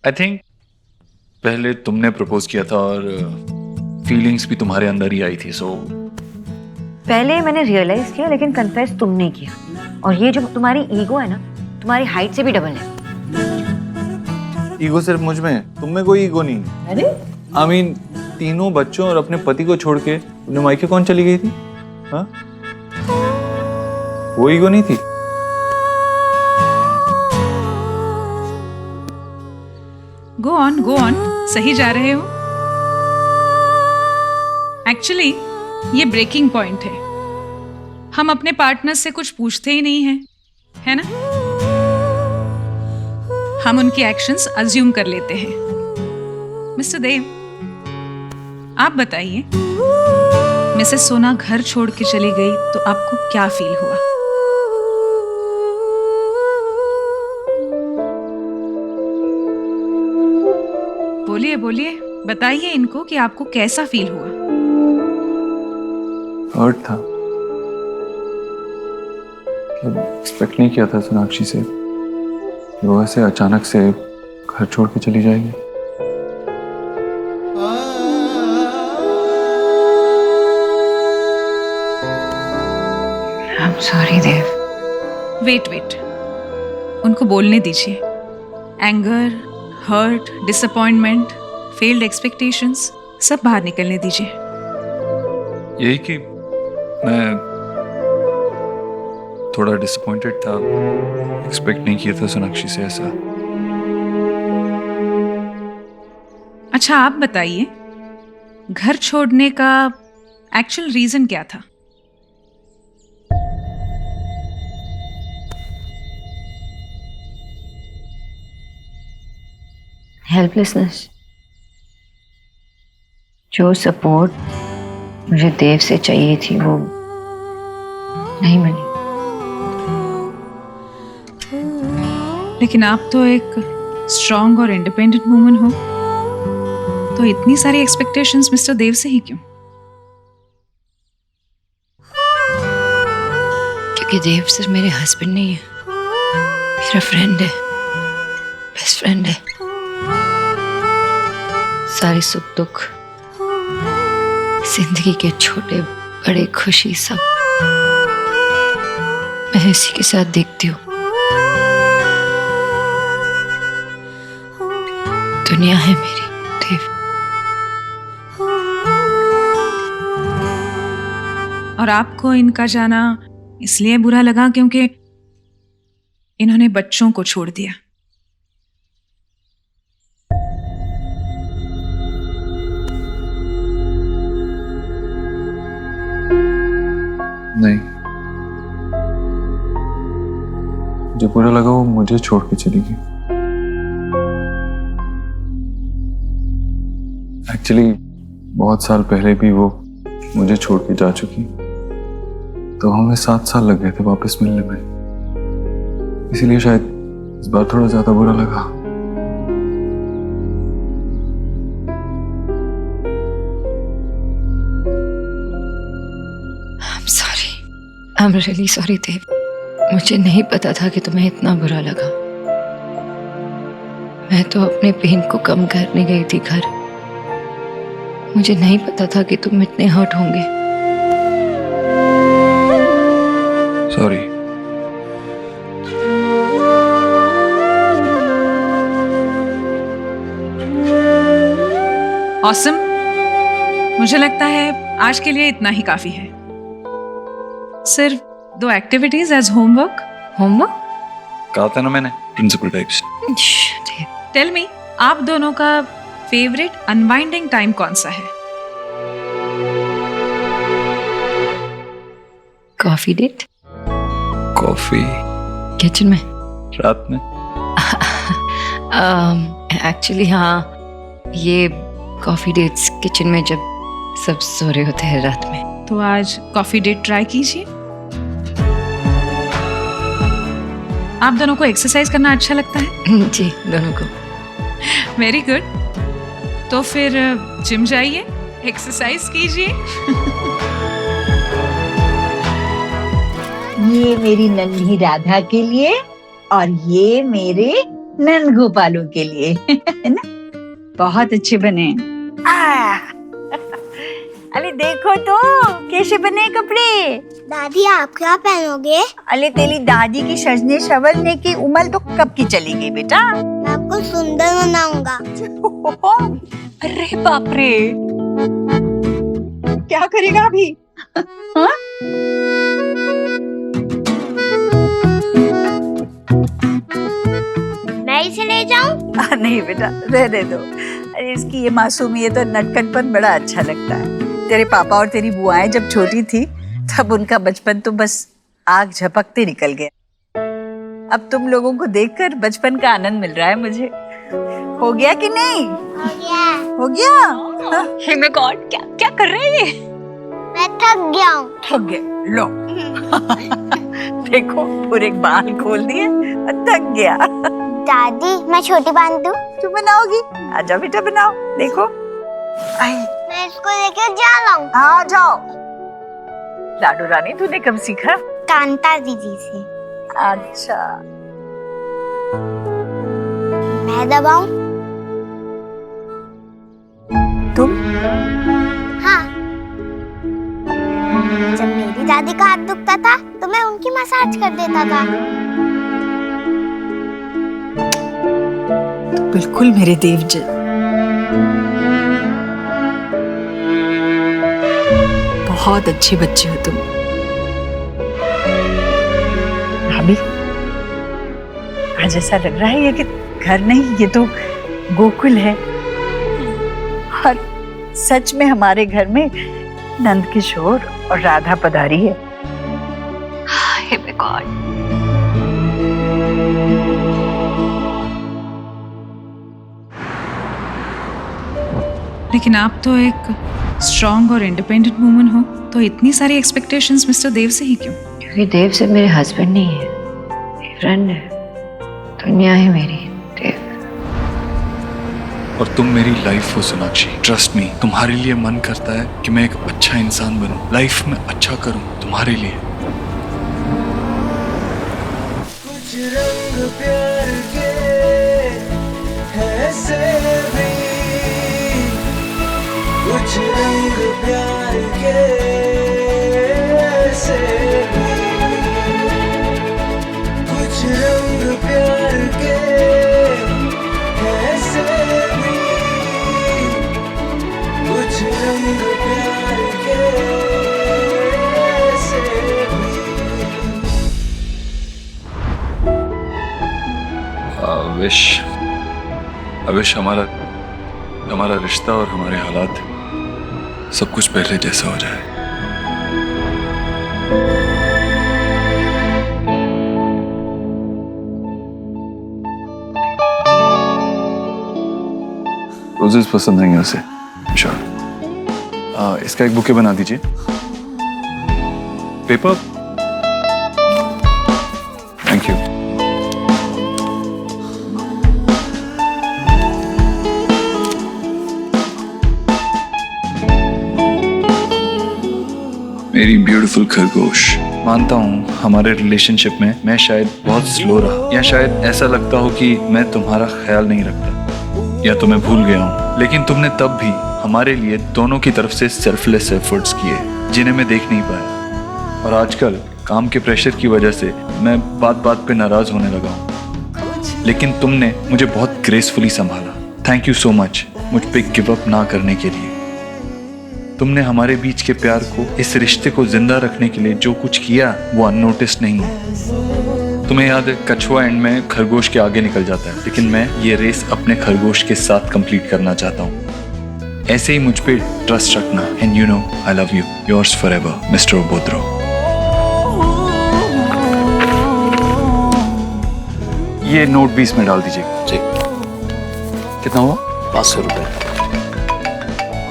I think पहले तुमने propose किया था और फीलिंग्स भी तुम्हारे अंदर ही आई थी, सो पहले मैंने रियलाइज किया, लेकिन कन्फेस तुमने किया। और ये जो तुम्हारी ईगो है ना, तुम्हारी हाइट से भी डबल है। ईगो सिर्फ मुझ में है, तुम में कोई ईगो नहीं। अरे आई मीन तीनों बच्चों और अपने पति को छोड़ के तुमने मायके कौन चली गई थी? हाँ, वो ईगो नहीं थी? गो ऑन, सही जा रहे हो। एक्चुअली ये ब्रेकिंग पॉइंट है। हम अपने पार्टनर से कुछ पूछते ही नहीं हैं, है ना? हम उनकी एक्शंस अज्यूम कर लेते हैं। मिस्टर देव, आप बताइए, मिसेस सोना घर छोड़ के चली गई तो आपको क्या फील हुआ? बोलिए बोलिए, बताइए इनको कि आपको कैसा फील हुआ। हर्ट था, एक्सपेक्ट नहीं किया था सोनाक्षी से वो ऐसे अचानक से घर छोड़ के चली जाएगी। I am sorry Dev. Wait, उनको बोलने दीजिए। Anger, hurt, disappointment, failed expectations सब बाहर निकलने दीजिए। यही कि मैं थोड़ा डिसअपॉइंटेड था, एक्सपेक्ट नहीं किया था सोनाक्षी से ऐसा। अच्छा, आप बताइए, घर छोड़ने का एक्चुअल रीजन क्या था? हेल्पलेसनेस। जो सपोर्ट मुझे देव से चाहिए थी वो नहीं मिली। लेकिन आप तो एक स्ट्रांग और इंडिपेंडेंट वुमन हो, तो इतनी सारी एक्सपेक्टेशंस मिस्टर देव से ही क्यों? क्योंकि देव सिर्फ मेरे हस्बैंड नहीं है, मेरा फ्रेंड है, बेस्ट फ्रेंड है। सारी सुख दुख, जिंदगी के छोटे बड़े खुशी सब मैं इसी के साथ देखती हूँ। दुनिया है मेरी देव। और आपको इनका जाना इसलिए बुरा लगा क्योंकि इन्होंने बच्चों को छोड़ दिया। नहीं, जो बुरा लगा वो मुझे छोड़ के चली गई। एक्चुअली बहुत साल पहले भी वो मुझे छोड़ के जा चुकी, तो हमें 7 साल लग गए थे वापस मिलने में, इसीलिए शायद इस बार थोड़ा ज्यादा बुरा लगा। I'm really sorry देव। मुझे नहीं पता था कि तुम्हें इतना बुरा लगा। मैं तो अपने पेन को कम करने गई थी घर। मुझे नहीं पता था कि तुम इतने हर्ट होंगे। सॉरी। ऑसम, मुझे लगता है आज के लिए इतना ही काफी है। सिर्फ 2 एक्टिविटीज एज होमवर्क। होमवर्क? कहा था ना मैंने, प्रिंसिपल टाइप्स। टेल मी, आप दोनों का फेवरेट अनवाइंडिंग टाइम कौन सा है? Coffee date. कॉफी? किचन में? रात में? एक्चुअली हाँ, ये कॉफी डेट्स किचन में जब सब सो रहे होते हैं रात में। तो आज कॉफी डेट ट्राई कीजिए। आप दोनों को एक्सरसाइज करना अच्छा लगता है? जी, दोनों को। Very good. तो फिर जिम जाइए, एक्सरसाइज कीजिए। ये मेरी नन्ही राधा के लिए और ये मेरे नंद गोपालों के लिए है ना, बहुत अच्छे बने। अरे देखो तो कैसे बने कपड़े। दादी आप क्या पहनोगे? अरे तेरी दादी की सजने संवरने की उम्र तो कब की चली गई बेटा। मैं आपको सुंदर बनाऊंगा। अरे बाप रे, क्या करेगा अभी? हाँ? मैं इसे ले जाऊं? नहीं बेटा, रहने दो। अरे इसकी ये मासूमियत और नटखटपन बड़ा अच्छा लगता है। तेरे पापा और तेरी बुआएं जब छोटी थी तब उनका बचपन तो बस आग झपकते निकल गया। अब तुम लोगों को देखकर बचपन का आनंद मिल रहा है मुझे। हो गया कि नहीं? हो गया। हो गया? हे माय गॉड, क्या क्या कर रहे हैं ये? मैं थक गया हूँ। थक गए, लो। देखो पूरे बाल खोल दिए और थक गया। दादी मैं छोटी बांध दूं? तू बनाओगी? आजा बेटा बनाओ। देखो आई, मैं इसको लेकर जा लाऊं? आ जाओ। लाडू रानी तूने कब सीखा? कांता दीदी से। अच्छा, मैं दबाऊं? तुम? हाँ। जब मेरी दादी का हाथ दुखता था तो मैं उनकी मसाज कर देता था। बिल्कुल मेरे देव जी। बहुत अच्छे बच्चे हो तुम। भाभी, आज ऐसा लग रहा है ये कि घर नहीं, ये तो गोकुल है। और सच में हमारे घर में नंद किशोर और राधा पधारी है। Hey my God. लेकिन आप तो एक स्ट्रॉन्ग और इंडिपेंडेंट वुमन हो, तो इतनी सारी एक्सपेक्टेशंस मिस्टर देव से ही क्यों? क्योंकि देव सिर्फ मेरे हस्बैंड नहीं है, मेरे फ्रेंड है, दुनिया है मेरी देव। और तुम मेरी लाइफ हो सोनाक्षी। ट्रस्ट मी, तुम्हारे लिए मन करता है कि मैं एक अच्छा इंसान बनूं, लाइफ में अच्छा करूं तुम्हारे लिए। कुछ रंग प्यार के ऐसे भी, कुछ रंग प्यार के ऐसे भी, कुछ रंग प्यार के ऐसे भी, कुछ रंग प्यार के ऐसे भी। I wish हमारा रिश्ता और हमारे हालात सब कुछ पहले जैसा हो जाए। रोजेस पसंद आएंगे उसे, श्योर। इसका एक बुके बना दीजिए। पेपर। Thank you. मेरी ब्यूटीफुल खरगोश, मानता हूँ हमारे रिलेशनशिप में मैं शायद बहुत स्लो रहा, या शायद ऐसा लगता हो कि मैं तुम्हारा ख्याल नहीं रखता या तुम्हें भूल गया हूँ, लेकिन तुमने तब भी हमारे लिए दोनों की तरफ से सेल्फलेस एफर्ट्स किए जिन्हें मैं देख नहीं पाया। और आजकल काम के प्रेशर की वजह से मैं बात बात पे नाराज होने लगा हूँ, लेकिन तुमने मुझे बहुत ग्रेसफुली संभाला। थैंक यू सो मच मुझ पे गिव अप ना करने के लिए। तुमने हमारे बीच के प्यार को, इस रिश्ते को जिंदा रखने के लिए जो कुछ किया वो अननोटिस्ड नहीं है। तुम्हें याद है कछुआ एंड में खरगोश के आगे निकल जाता है, लेकिन मैं ये रेस अपने खरगोश के साथ कंप्लीट करना चाहता हूँ। ऐसे ही मुझ पे ट्रस्ट रखना। And you know I love you, yours forever mister Obodro. ये नोट 20 में डाल दीजिए। जी। कितना हुआ? 500 रुपये।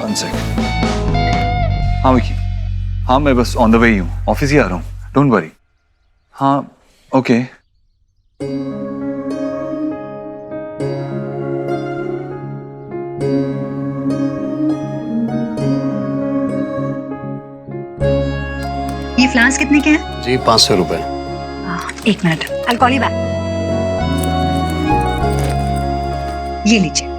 1 सेकंड। हाँ विकी, हाँ मैं बस ऑन द वे ही हूँ, ऑफिस ही आ रहा हूँ, डोंट वरी। हाँ ओके। ये फ्लावर्स कितने के हैं? जी 500 रुपये। 1 minute, I'll call you back. ये लीजिए।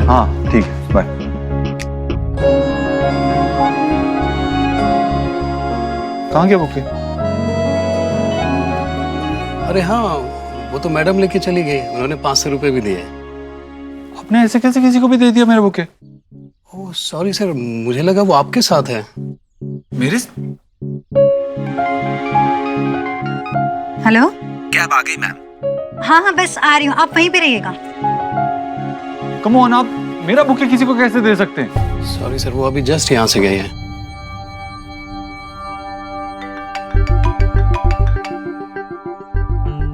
हाँ ठीक है, बाय। कहाँ गया बुके? अरे हाँ, वो तो मैडम लेके चली गई, उन्होंने 500 रुपए भी दिए। आपने ऐसे कैसे किसी को भी दे दिया मेरे बुके? ओह सॉरी सर, मुझे लगा वो आपके साथ है। मेरे हेलो, कैब आ गई मैम। हाँ हाँ बस आ रही हूँ, आप वहीं पे रहिएगा। कम ऑन, आप मेरा बुके किसी को कैसे दे सकते हैं? सॉरी सर, वो अभी जस्ट यहाँ से गए हैं।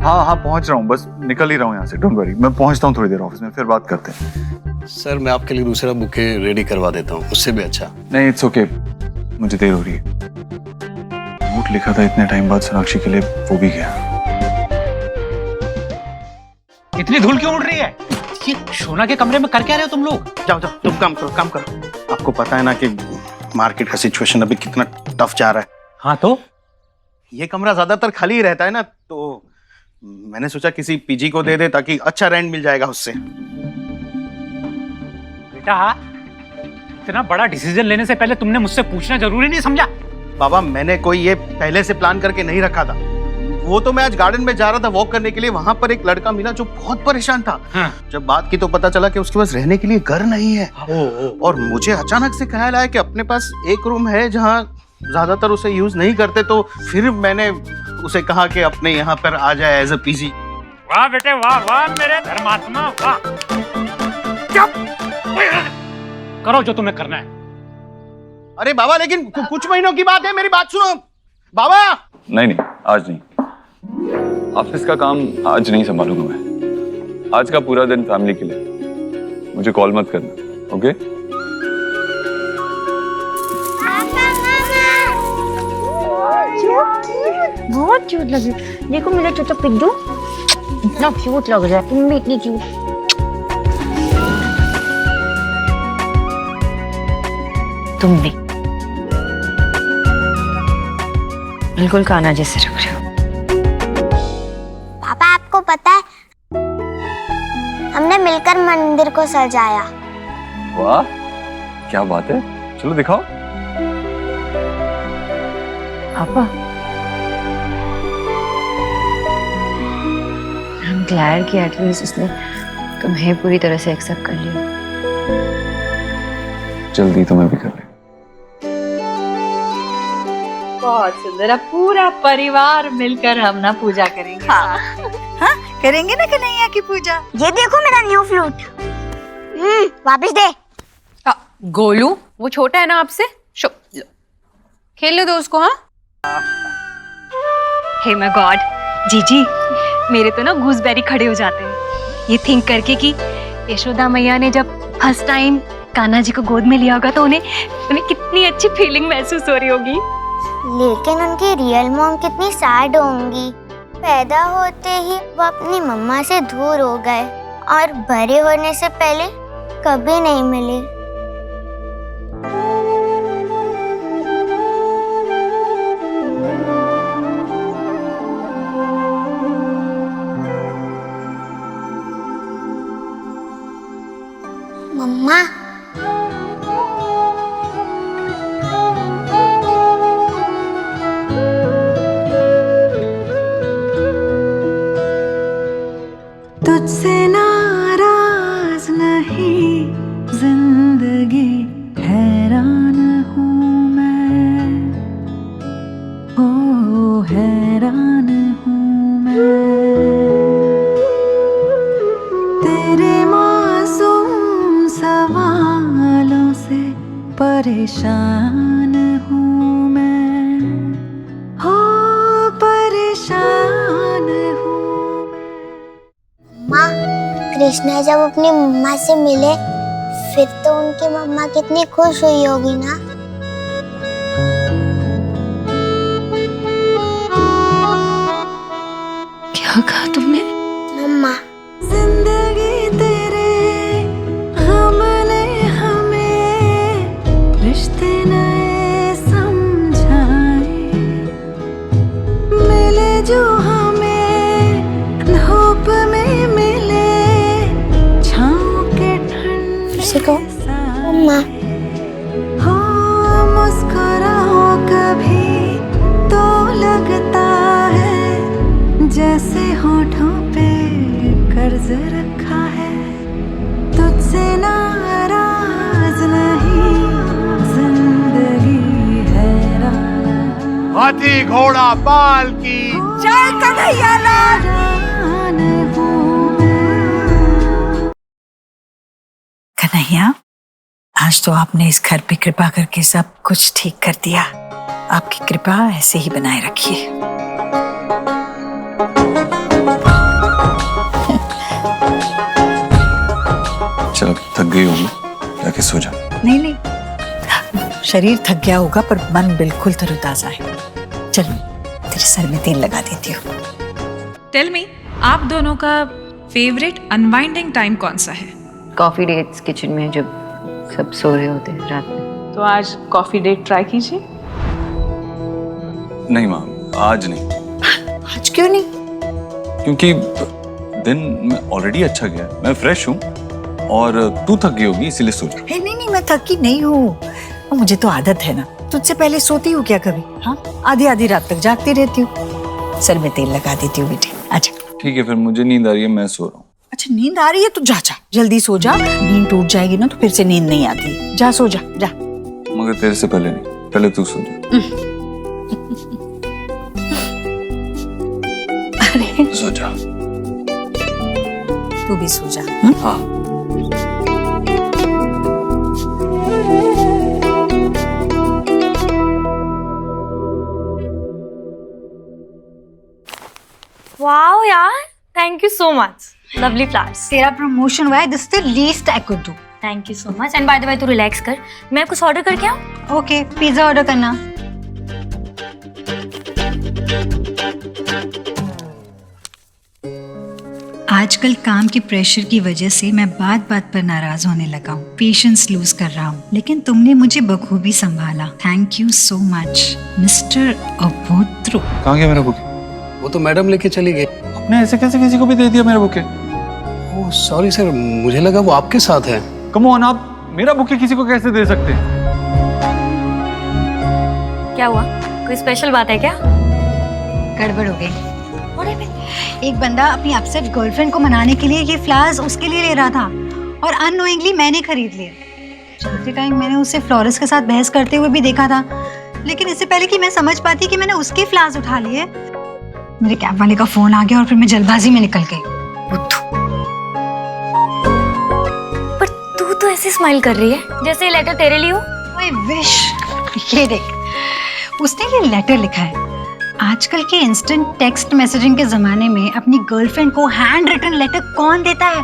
हाँ हाँ पहुंच रहा हूँ, बस निकल ही रहा हूँ यहाँ से। डोंट वरी, मैं पहुंचता हूँ थोड़ी देर ऑफिस में, फिर बात करते हैं। सर मैं आपके लिए दूसरा बुके रेडी करवा देता हूँ, उससे भी अच्छा। नहीं इट्स ओके, मुझे देर हो रही है। नोट लिखा था इतने टाइम बाद सोनाक्षी के लिए, वो भी गया। इतनी धूल क्यों उड़ रही है? ये सोना के कमरे में कर क्या रहे हो तुम लोग? जाओ जाओ, तुम काम करो, काम करो। आपको पता है ना कि मार्केट का सिचुएशन अभी कितना टफ जा रहा है। हाँ तो ये कमरा ज्यादातर खाली ही रहता है ना, तो मैंने सोचा किसी पीजी को दे दे ताकि अच्छा रेंट मिल जाएगा उससे। बेटा, इतना बड़ा डिसीजन लेने से पहले तुमने मुझसे पूछना जरूरी नहीं समझा? बाबा मैंने कोई ये पहले से प्लान करके नहीं रखा था। वो तो मैं आज गार्डन में जा रहा था वॉक करने के लिए, वहां पर एक लड़का मिला जो बहुत परेशान था। हाँ। जब बात की तो पता चला कि उसके पास रहने के लिए घर नहीं है। और मुझे अचानक से ख्याल आया कि अपने पास एक रूम है जहाँ ज्यादातर उसे यूज नहीं करते, तो फिर मैंने उसे कहा कि अपने यहाँ पर आ जाए एज अ पीजी। वाह बेटे वाह, वाह मेरे धर्मात्मा, वाह। करो जो तुम्हें करना है। अरे बाबा लेकिन कुछ महीनों की बात है, मेरी बात सुनो बाबा। नहीं नहीं, आज नहीं। ऑफिस का काम आज नहीं संभालूंगा मैं। आज का पूरा दिन फैमिली के लिए। मुझे कॉल मत करना, ओके? बहुत क्यूट लगी। देखो मेरा छोटा पिड्डू इतना क्यूट लग रहा है, तुम भी इतनी क्यूट। तुम भी बिल्कुल कान्हा जैसे लग रहे हो। पापा आपको पता है हमने मिलकर मंदिर को सजाया। वाह क्या बात है, चलो दिखाओ। पापा I'm glad कि एटलीस्ट उसने तुम्हें पूरी तरह से एक्सेप्ट कर लिया। जल्दी तुम्हें भी कर ले। बहुत सुंदर। अब पूरा परिवार मिलकर हम ना पूजा करेंगे। हाँ, हाँ करेंगे ना कन्हैया की पूजा। ये देखो मेरा न्यू फ्लूट। वापस दे। गोलू वो छोटा है ना आपसे, लो खेलने दो उसको। हाँ हे माय गॉड, जीजी मेरे तो ना गूसबेरी खड़े हो जाते हैं ये थिंक करके कि यशोदा मैया ने जब फर्स्ट टाइम कान्हा जी को गोद में लिया होगा तो उन्हें कितनी अच्छी फीलिंग महसूस हो रही होगी। लेकिन उनकी रियल मॉम कितनी सैड होंगी। पैदा होते ही वो अपनी मम्मा से दूर हो गए और बड़े होने से पहले कभी नहीं मिले। मम्मा तुझसे नाराज नहीं जिंदगी। कृष्णा जब अपनी मम्मा से मिले फिर तो उनकी मम्मा कितनी खुश हुई होगी ना। क्या कहा तुमने? मम्मा जिंदगी तेरे हमने हमें रिश्ते नए समझाए, मिले जो हमें धूप में मिले छाँव के ठंड से कहो मम्मा। हो मुस्कुराओ कभी तो लगता है जैसे होठों पे कर्ज रखा है, तुझसे नाराज नहीं जिंदगी हैरान। हाथी घोड़ा बाल की जय कन्हैया लाल। कन्हैया, आज तो आपने इस घर पे कृपा करके सब कुछ ठीक कर दिया। आपकी कृपा ऐसे ही बनाए रखिए। चल थक गई होगी, जाके सो जा। नहीं नहीं, शरीर थक गया होगा पर मन बिल्कुल तरोताजा है। चल तेरे सर में तेल लगा देती हूँ। टेल मी, आप दोनों का फेवरेट अनवाइंडिंग टाइम कौन सा है? कॉफी डेट्स किचन में जब सब सो रहे होते हैं रात में। तो आज कॉफी डेट ट्राई कीजिए। नहीं माँ, आज नहीं, आज क्यों नहीं? क्योंकि दिन में ऑलरेडी अच्छा गया, मैं फ्रेश हूँ और तू थक गई होगी इसीलिए सो जा। नहीं नहीं, मैं थकी नहीं हूँ, मुझे तो आदत है ना। तुझसे पहले सोती हूँ क्या कभी? हाँ, आधी आधी रात तक जागती रहती हूँ। सर में तेल लगा देती हूँ बेटे। अच्छा ठीक है, फिर मुझे नींद आ रही है, मैं सो रहा हूँ। अच्छा नींद आ रही है तो जा जा, जल्दी सो जा। नींद टूट जाएगी ना तो फिर से नींद नहीं आती। जा सो जा जा। मगर तेरे से पहले नहीं, पहले तू सो जा। अरे सो जा। तू भी सो जा। हाँ। वाओ यार, thank you so much, lovely flowers. तेरा प्रमोशन हुआ है, this is the least I could do. Thank you so much. And by the way तू रिलैक्स कर, मैं कुछ ऑर्डर करके आऊँ? ओके, पिज्जा ऑर्डर करना। आजकल काम के प्रेशर की वजह से मैं बात बात पर नाराज होने लगा हूँ, पेशेंस लूज कर रहा हूँ, लेकिन तुमने मुझे बखूबी संभाला। Thank you so much mister Abhodro. कहाँ गया मेरा बुके? वो तो मैडम लेके चली गई। आपने ऐसे कैसे किसी को भी दे दिया मेरा बुके? ओह सॉरी सर, मुझे लगा वो आपके साथ है। कम ऑन, आप मेरा बुके किसी को कैसे दे सकते हैं? क्या हुआ, कोई स्पेशल बात है क्या? गड़बड़ हो गई। एक बंदा अपनी अपसेट गर्लफ्रेंड को मनाने के लिए ये फ्लावर्स उसके लिए ले रहा था और अननोइंगली मैंने खरीद लिए। चलते टाइम मैंने उसे फ्लोरिस्ट के साथ बहस करते हुए भी देखा था, लेकिन इससे पहले कि मैं समझ पाती कि मैंने उसके फ्लावर्स उठा लिए, मेरे कैब वाले का फोन आ गया और फिर मैं जल्दबाजी में निकल गई। पर तू तो ऐसे स्माइल कर रही है जैसे ये लेटर तेरे लिए हो। I wish. ये देख, उसने ये लेटर लिखा है। आजकल के इंस्टेंट टेक्स्ट मैसेजिंग के जमाने में अपनी गर्लफ्रेंड को हैंड रिटन लेटर कौन देता है?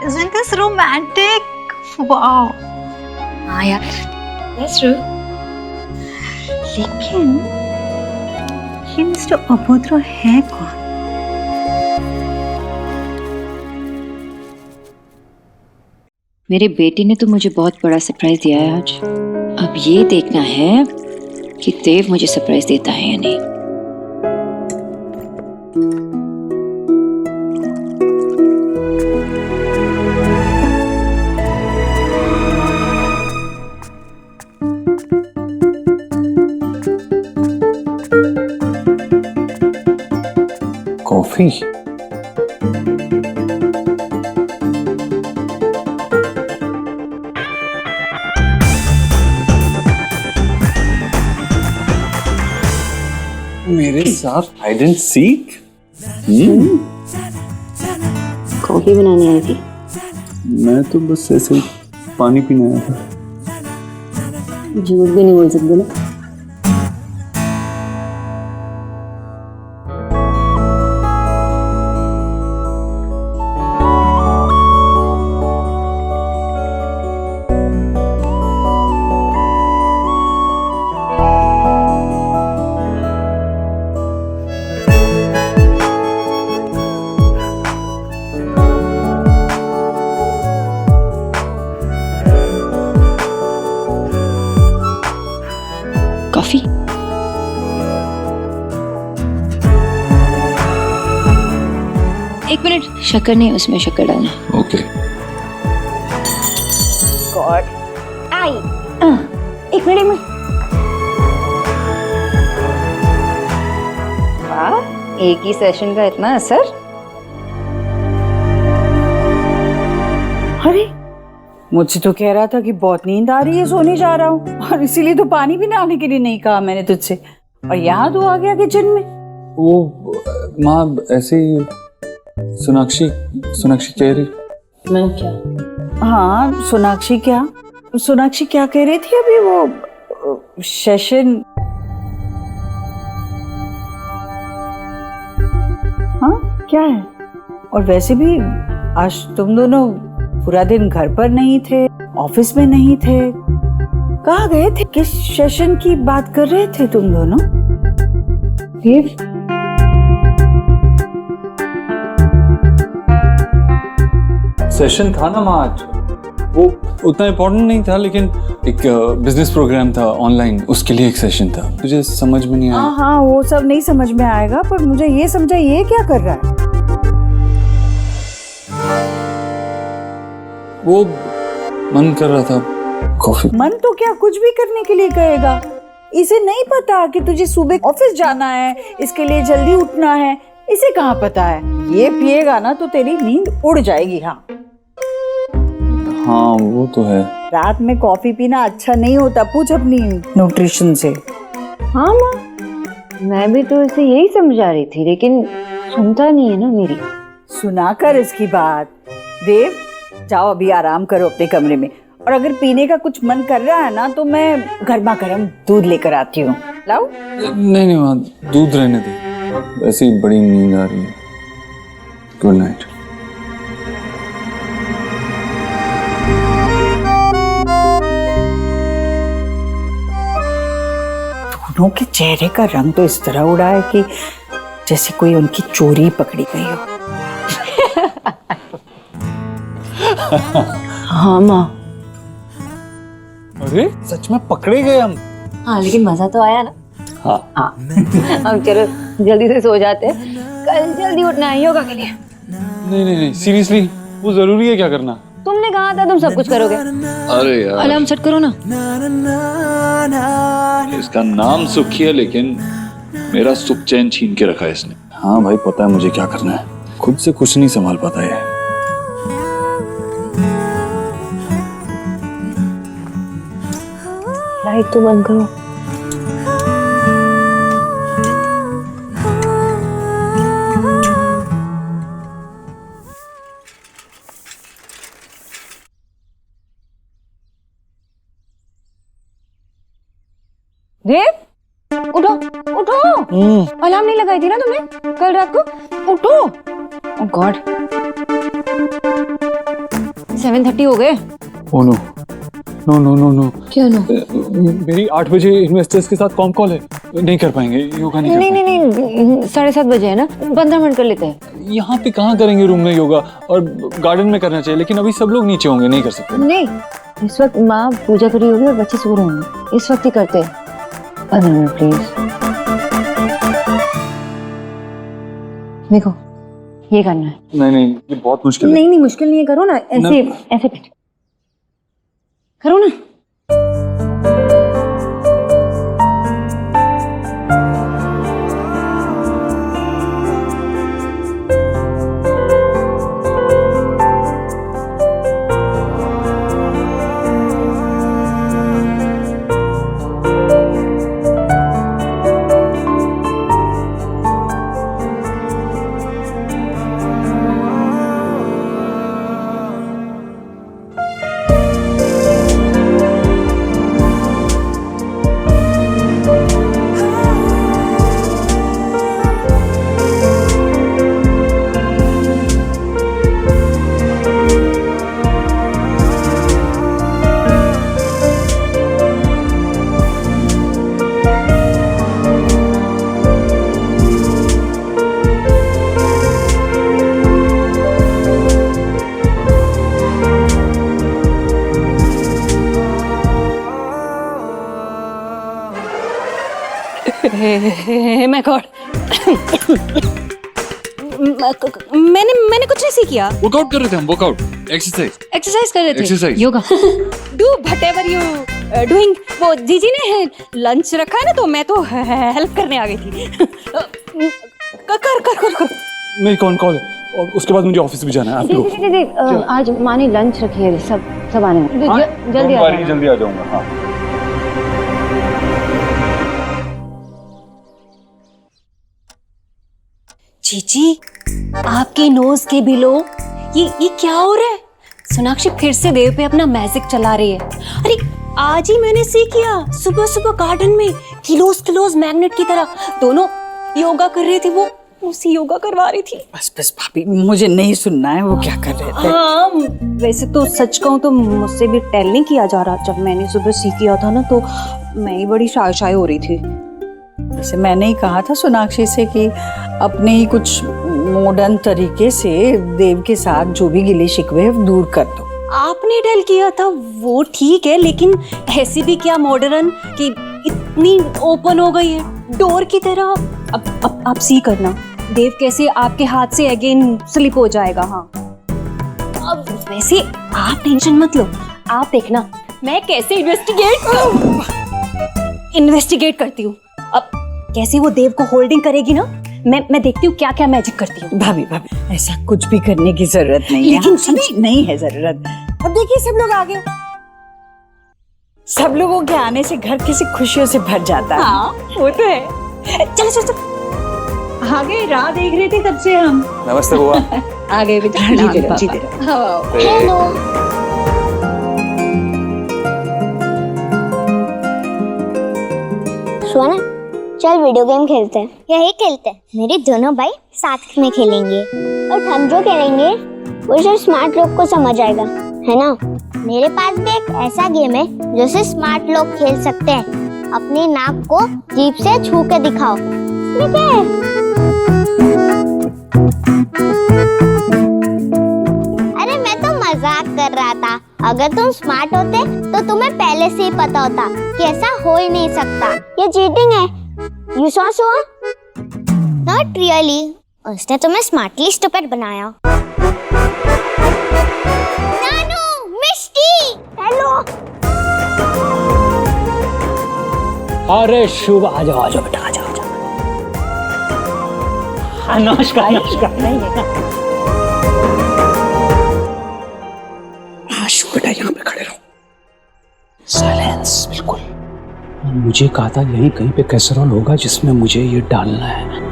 Isn't this romantic? Wow. हाँ यार, that's true. लेकिन ये मिस्टर अभोद्रो है कौन? मेरे बेटे ने तो मुझे बहुत बड़ा सरप्राइज दिया है आज। अब ये देखना है कि देव मुझे सरप्राइज देता है या नहीं। कॉफी? मेरे साथ हाइड एंड सीक? कॉफी बनाने आई थी। मैं तो बस ऐसे ही पानी पीने आया था। झूठ भी नहीं बोल सकते ना। कॉफी? एक मिनट, शक्कर नहीं, उसमें शक्कर डालना। ओके। गॉड आई एक मिनट में। वाह, एक ही सेशन का इतना असर। अरे मुझसे तो कह रहा था कि बहुत नींद आ रही है, सोने जा रहा हूँ, और इसीलिए तो पानी भी लाने के लिए नहीं कहा मैंने तुझसे, और यहाँ तो आ गया किचन में। वो माँ ऐसे ही सोनाक्षी कह रही। मैं क्या? हाँ सोनाक्षी क्या कह रही थी अभी? वो सेशन। हाँ क्या है? और वैसे भी आज तुम दोनों पूरा दिन घर पर नहीं थे, ऑफिस में नहीं थे, कहाँ गए थे? किस सेशन की बात कर रहे थे तुम दोनों? देव, सेशन था ना माँ आज, वो उतना इम्पोर्टेंट नहीं था, लेकिन एक बिजनेस प्रोग्राम था ऑनलाइन, उसके लिए एक सेशन था। तुझे समझ में नहीं आया? हाँ वो सब नहीं समझ में आएगा, पर मुझे ये समझा ये क्या कर रहा है? वो मन कर रहा था कॉफी। मन तो क्या कुछ भी करने के लिए कहेगा। इसे नहीं पता कि तुझे सुबह ऑफिस जाना है, इसके लिए जल्दी उठना है, इसे कहाँ पता है? ये पिएगा ना तो तेरी नींद उड़ जाएगी। हाँ वो तो है। रात में कॉफी पीना अच्छा नहीं होता, पूछ अपनी न्यूट्रिशन से। हाँ माँ, मैं भी तो इसे यही समझा रही थी, लेकिन सुनता नहीं है ना मेरी। सुना कर इसकी बात। देव जाओ अभी आराम करो अपने कमरे में, और अगर पीने का कुछ मन कर रहा है ना तो मैं गर्मा गर्म दूध लेकर आती हूँ। लाओ? नहीं माँ, दूध रहने दे, ऐसे ही बड़ी नींद आ रही है। Good night. दोनों के चेहरे का रंग तो इस तरह उड़ा है कि जैसे कोई उनकी चोरी पकड़ी गई हो। हाँ माँ। अरे सच में पकड़े गए हम। हाँ लेकिन मजा तो आया ना। हाँ अब चलो जल्दी से सो जाते हैं, कल जल्दी उठना है योगा के लिए। नहीं सीरियसली, वो जरूरी है क्या करना? तुमने कहा था तुम सब कुछ करोगे। अरे यार अलार्म सेट करो ना। इसका नाम सुखी है, लेकिन मेरा सुख चैन छीन के रखा है इसने। हाँ भाई पता है मुझे क्या करना है, खुद से कुछ नहीं संभाल पाता है। लाइट तो बंद करो। देव उठो उठो, अलार्म नहीं लगाई थी ना तुमने कल रात को? उठो। ओह गॉड, 7:30 हो गए। Oh no no no no. क्या नो? मेरी 8 बजे इन्वेस्टर्स के साथ कॉल है, नहीं कर पाएंगे, योगा नहीं कर पाएंगे। नहीं 7:30 बजे है ना, 15 मिनट कर लेते हैं। यहाँ पे कहाँ करेंगे रूम में योगा, और गार्डन में करना चाहिए, लेकिन अभी सब लोग नीचे होंगे, नहीं कर सकते। नहीं इस वक्त माँ पूजा करी होगी और बच्चे सो रहे होंगे, इस वक्त ही करते हैं। 15 मिनट प्लीज। देखो ये करना है। नहीं ये बहुत मुश्किल है। नहीं मुश्किल नहीं है, करो ना ऐसे ऐसे करो ना। मैं गॉड मैंने कुछ नहीं किया। वर्कआउट कर रहे थे हम, वर्कआउट एक्सरसाइज कर रहे थे। Exercise yoga do whatever you doing. वो जीजी ने लंच रखा है ना, तो मैं तो हेल्प करने आ गई थी। कर मेरी कौन कॉल है, और उसके बाद मुझे ऑफिस भी जाना है। दीदी आज माँ ने लंच रखी है, सब आने में जल्दी आ जाऊंगा। हाँ जीजी आपके नोज के बिलो ये क्या हो रहा है? सोनाक्षी फिर से देव पे अपना मैजिक चला रही है। अरे आज ही मैंने सीख किया, सुबह सुबह गार्डन में किलोज मैग्नेट की तरह दोनों योगा कर रहे थे। वो उसी योगा करवा रही थी। बस भाभी, मुझे नहीं सुनना है वो क्या कर रहे थे। हाँ, वैसे तो सच कहूँ तो मुझसे भी टेल नहीं किया जा रहा। जब मैंने सुबह सीख किया था ना, तो मैं ही बड़ी शाय हो रही थी। जैसे मैंने ही कहा था सोनाक्षी से कि अपने ही कुछ मॉडर्न तरीके से देव के साथ जो भी गिले शिकवे दूर कर दो। आपने टेल किया था वो ठीक है, लेकिन ऐसी भी क्या मॉडर्न कि इतनी ओपन हो गई है डोर की तरह। अब आप सी करना, देव कैसे आपके हाथ से अगेन स्लिप हो जाएगा। हाँ अब वैसे आप टेंशन मत लो, आप देखना मैं कैसे इन्वेस्टिगेट करती हूँ। अब कैसे वो देव को होल्डिंग करेगी ना, मैं देखती हूँ क्या क्या मैजिक करती हूँ। भाभी ऐसा कुछ भी करने की जरूरत नहीं है। लेकिन नहीं है जरूरत। अब देखिए सब लोग आ गए। सब लोगों के आने से घर कैसे खुशियों से भर जाता है। हाँ वो तो है। चलो आगे राह देख रहे थे कब से हम। नमस्ते बुआ। आ गए बेटा। जीते रहो। हेलो। सोना चल वीडियो गेम खेलते हैं। यही खेलते हैं। मेरे दोनों भाई साथ में खेलेंगे, और हम जो खेलेंगे वो सिर्फ स्मार्ट लोग को समझ आएगा, है ना। मेरे पास भी एक ऐसा गेम है जो सिर्फ स्मार्ट लोग खेल सकते हैं। अपनी नाक को जीभ से छू के दिखाओ। ठीक है? अरे मैं तो मजाक कर रहा था। अगर तुम स्मार्ट होते तो तुम्हें पहले से ही पता होता कि ऐसा हो ही नहीं सकता। ये चीटिंग है। You saw so? Not really. उसने तुम्हें स्मार्टली स्टूपिड बनाया। नानू, मिष्टी, हेलो। अरे शुभ, आ जाओ बेटा, आ जाओ। नमस्कार। नहीं है। शुभ बेटा यहाँ पे खड़े रहो। साइलेंस बिल्कुल। मुझे कहा था यही कहीं पे कैसरोल होगा जिसमें मुझे ये डालना है।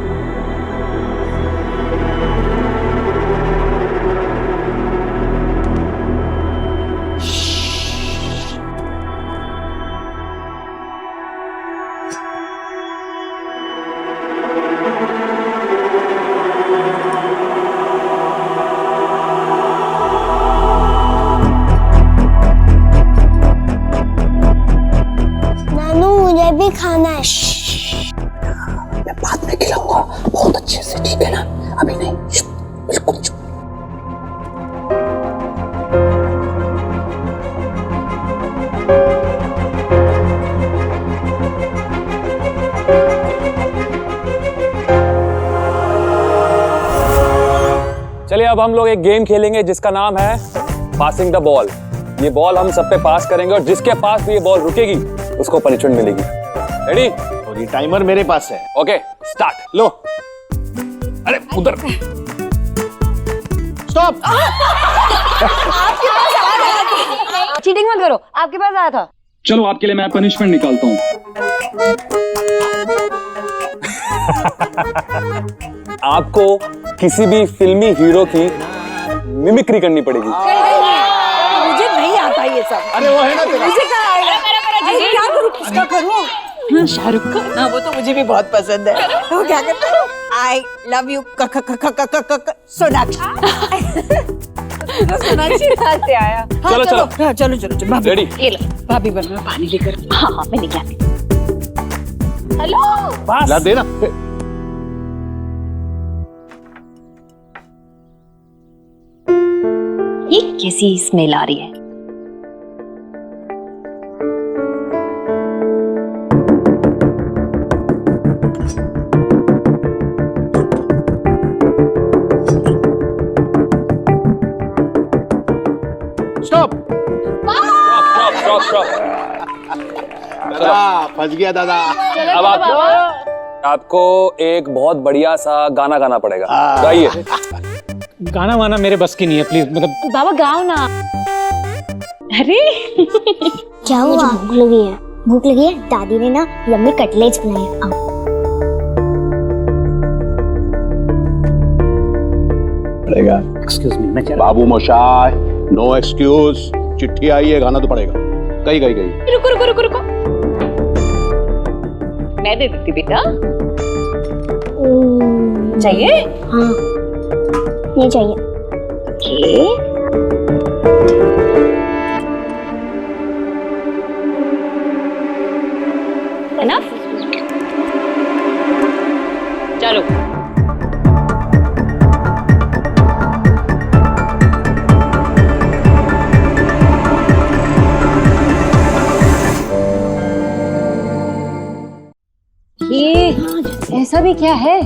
मुझे भी खाना है। मैं बाद में खिलाऊंगा बहुत अच्छे से, ठीक है ना। अभी नहीं, बिल्कुल चुप। चलिए अब हम लोग एक गेम खेलेंगे जिसका नाम है पासिंग द बॉल। ये बॉल हम सब पे पास करेंगे और जिसके पास भी ये बॉल रुकेगी उसको पनिशमेंट मिलेगी। रेडी? और ये टाइमर मेरे पास है। Okay start. लो। अरे उधर स्टॉप। चीटिंग मत करो, आपके पास आया था। चलो आपके लिए मैं पनिशमेंट निकालता हूँ। आपको किसी भी फिल्मी हीरो की मिमिक्री करनी पड़ेगी। मुझे नहीं आता ये सब। अरे वो है ना तेरा। मुझे क्या आएगा? क्या करूं, किसका करूं? शाहरुख खान। हाँ वो तो मुझे भी बहुत पसंद है। वो क्या कहता है? I love you Sonakshi. Sonakshi कहाँ से आया? चलो चलो चलो चलो चलो। भाभी रेडी? ये लो, भाभी बन मैं पानी लेकर। हाँ मैं लेके आती। हेलो। ला देना। ये कैसी स्मेल आ रही है? फंस गया दादा। अब आपको एक बहुत बढ़िया सा गाना गाना पड़ेगा। गाइए। गाना वाना मेरे बस की नहीं है, प्लीज। मतलब बाबा गाओ ना। अरे क्या हुआ? भूख लगी है? भूख लगी है? दादी ने ना यम्मी कटलेट्स बनाए। आओ। एक्सक्यूज मी, मैं बाबू मोशाय, नो एक्सक्यूज। चिट्ठी आई है, गाना तो पड़ेगा। गई। रुको। मैं दे देती बेटा। चाहिए? हाँ, ये चाहिए। ओके। Enough? चलो। ये ऐसा भी क्या है?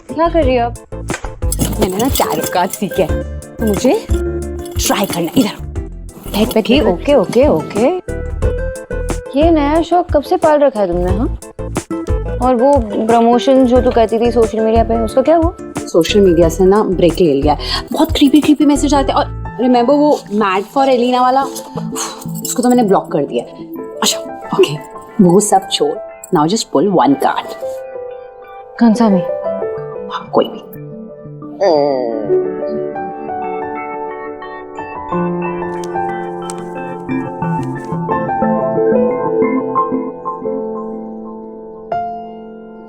क्या कर रही हो आप? मैंने ना तारुकात सीखा है, तो मुझे ट्राई करना। इधर बैठ। ओके। ये नया शौक कब से पाल रखा है तुमने? हाँ, और वो प्रमोशन जो तू कहती थी सोशल मीडिया पे, उसका क्या हुआ? सोशल मीडिया से ना ब्रेक ले लिया। बहुत क्रीपी मैसेज आते हैं। और रिमेंबर वो मैड फॉर एलिना वाला, उसको तो मैंने ब्लॉक कर दिया। अच्छा ओके, वो सब छोड़। Now just pull one card. कौन सा भी? हाँ, कोई भी।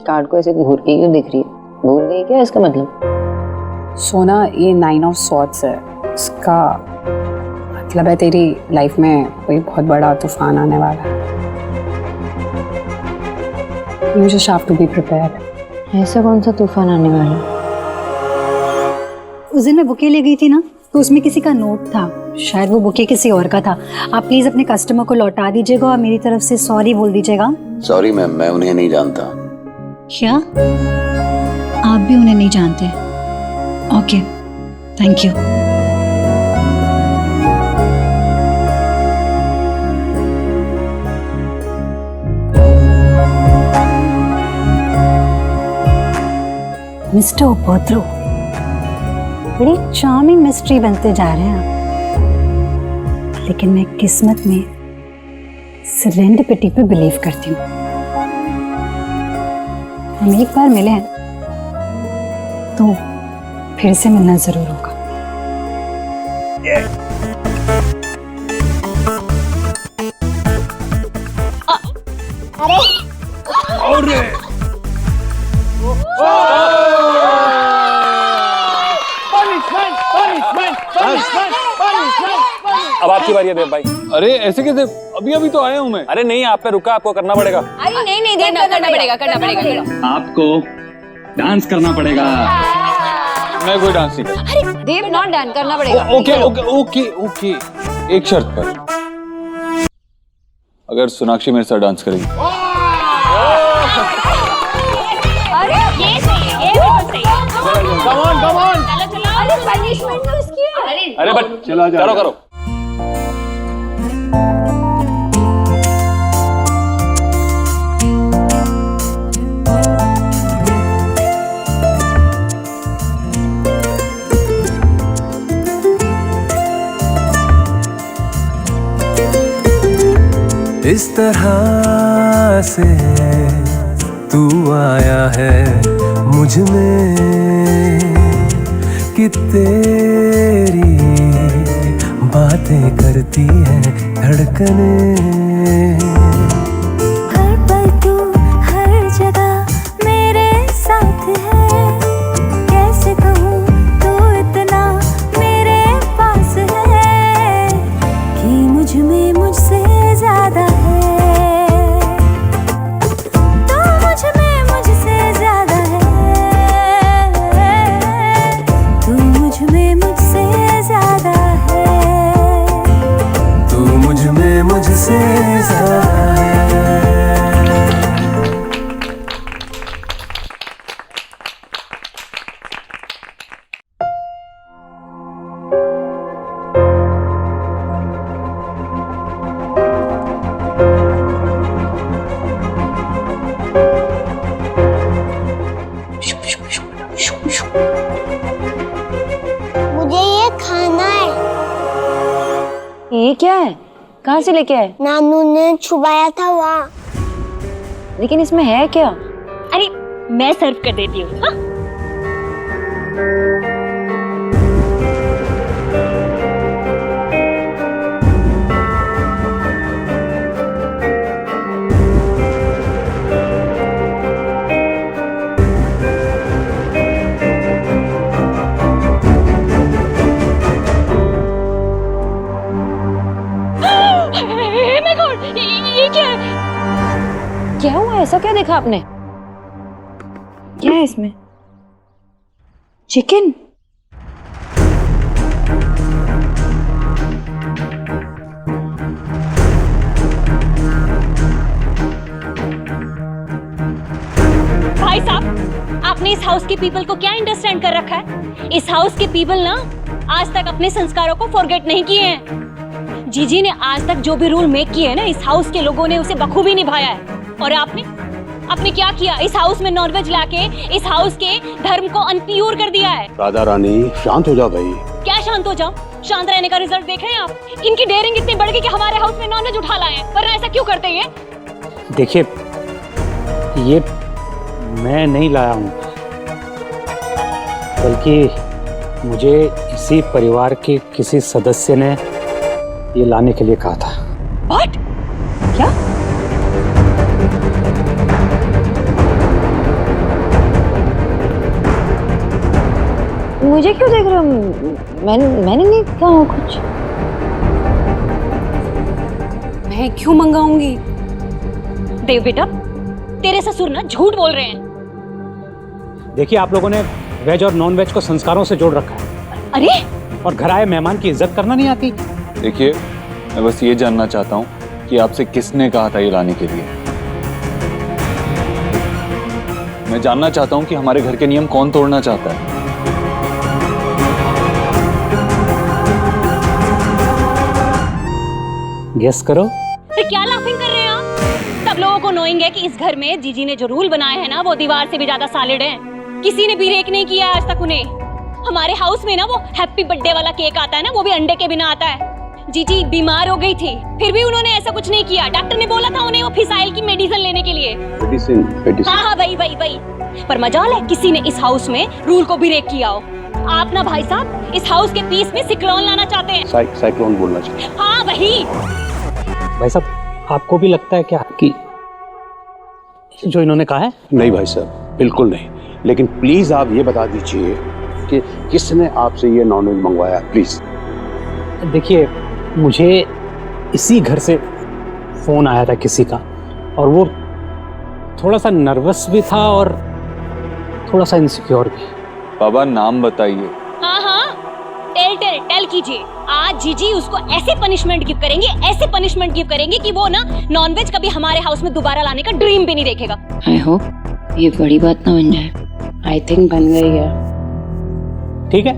कार्ड को ऐसे घूर के क्यों दिख रही है? भूल गई क्या इसका मतलब? सोना, ये 9 ऑफ सॉर्ड्स है। इसका मतलब है तेरी लाइफ में कोई बहुत बड़ा तूफान आने वाला है। You just have to be prepared. ऐसा कौन सा तूफान आने वाला है? उस दिन मैं बुके ले गई थी ना, तो उसमें किसी का नोट था। शायद वो बुके किसी और का था। आप प्लीज अपने कस्टमर को लौटा दीजिएगा और मेरी तरफ से सॉरी बोल दीजिएगा। सॉरी मैम, मैं उन्हें नहीं जानता। क्या? आप भी उन्हें नहीं जानते? Okay, thank you. मिस्टर उपद्रो, बड़ी चार्मिंग मिस्ट्री बनते जा रहे हैं आप। लेकिन मैं किस्मत में सेरेंडिपिटी पे बिलीव करती हूँ। हम एक बार मिले हैं तो फिर से मिलना जरूर होगा। अरे अब आपकी बारी है देव भाई। अरे ऐसे कैसे? अभी तो आया हूँ मैं। अरे नहीं, आप पे रुका, आपको करना पड़ेगा। अरे नहीं करना पड़ेगा। आपको डांस करना पड़ेगा। मैं कोई डांस नहीं करता। अरे देव, नॉट डांस करना पड़ेगा। ओके, एक शर्त पर, अगर सोनाक्षी मेरे साथ डांस करेगी। अरे ये सही है, ये बिल्कुल सही है। Come on। चलो। अरे पनिशमेंट तो इसकी है। अरे बट करो। इस तरह से तू आया है मुझ में कि तेरी बातें करती हैं धड़कने। हर पल तू हर जगह मेरे साथ है। कैसे कहूँ तू इतना मेरे पास है कि मुझ में मुझसे ज्यादा है। तू मुझ में मुझसे ज्यादा है। तू मुझ में मुझसे ज्यादा है। तू मुझ में मुझसे ज्यादा ये क्या है? कहाँ से लेके आए? नानू ने छुपाया था वहाँ। लेकिन इसमें है क्या? अरे मैं सर्व कर देती हूँ। हाँ? क्या हुआ? ऐसा क्या देखा आपने? क्या है इसमें? चिकन? भाई साहब, आपने इस हाउस के पीपल को क्या अंडरस्टैंड कर रखा है? इस हाउस के पीपल ना आज तक अपने संस्कारों को फॉरगेट नहीं किए हैं। जीजी ने आज तक जो भी रूल मेक किए हैं ना, इस हाउस के लोगों ने उसे बखूबी निभाया है। और आपने क्या किया? इस हाउस में नॉनवेज लाके इस हाउस के धर्म को अनप्योर कर दिया है। राधा रानी शांत हो जाओ भाई। क्या शांत हो जाओ? शांत रहने का रिजल्ट देख रहे हैं आप? इनकी डेयरिंग इतनी बढ़ गई कि हमारे हाउस में नॉनवेज उठा लाए हैं। वरना ऐसा क्यों करते ये? देखिए, ये मैं नहीं लाया हूँ, बल्कि मुझे इसी परिवार के किसी सदस्य ने ये लाने के लिए कहा था। What? क्या? मुझे क्यों देख रहे हो? मैंने नहीं कहा कुछ। मैं क्यों मंगाऊंगी? देव बेटा, तेरे ससुर ना झूठ बोल रहे हैं। देखिए, आप लोगों ने वेज और नॉन वेज को संस्कारों से जोड़ रखा है। अरे, और घर आए मेहमान की इज्जत करना नहीं आती। देखिए, मैं बस ये जानना चाहता हूँ कि आपसे किसने कहा था ये लाने के लिए। मैं जानना चाहता हूँ कि हमारे घर के नियम कौन तोड़ना चाहता है। गेस करो। तो क्या लाफिंग कर रहे हैं आप? सब लोगों को नोइंग है कि इस घर में जीजी ने जो रूल बनाए हैं ना, वो दीवार से भी ज्यादा सॉलिड हैं। किसी ने भी ब्रेक नहीं किया आज तक उन्हें। हमारे हाउस में ना वो हैप्पी बर्थडे वाला केक आता है ना, वो भी अंडे के बिना आता है। जीजी बीमार हो गई थी, फिर भी उन्होंने ऐसा कुछ नहीं किया। डॉक्टर ने बोला था उन्हें वो फिसाइल की मेडिसिन लेने के लिए। मेडिसिन। हाँ, वही। पर मजाल है किसी ने इस हाउस में रूल को ब्रेक किया हो। आप ना भाई साहब इस हाउस के पीस में सिक्लोन लाना चाहते हैं। साइक्लोन बोलना चाहिए। हाँ वही। भाई साहब, आपको भी लगता है क्या कि जो इन्होंने कहा है? नहीं भाई साहब, बिल्कुल नहीं। लेकिन प्लीज आप ये बता दीजिए कि किसने आपसे ये नॉनवेज मंगवाया, प्लीज। देखिए, मुझे इसी घर से फोन आया था किसी का, और वो थोड़ा सा नर्वस भी था और थोड़ा सा इनसिक्योर भी। बाबा, नाम बताइए। हाँ, टेल कीजिए। आज जीजी उसको ऐसे पनिशमेंट गिव करेंगे कि वो ना नॉनवेज कभी हमारे हाउस में दोबारा लाने का ड्रीम भी नहीं देखेगा। आई होप ये बड़ी बात ना बन जाए। आई थिंक बन गई है। ठीक है,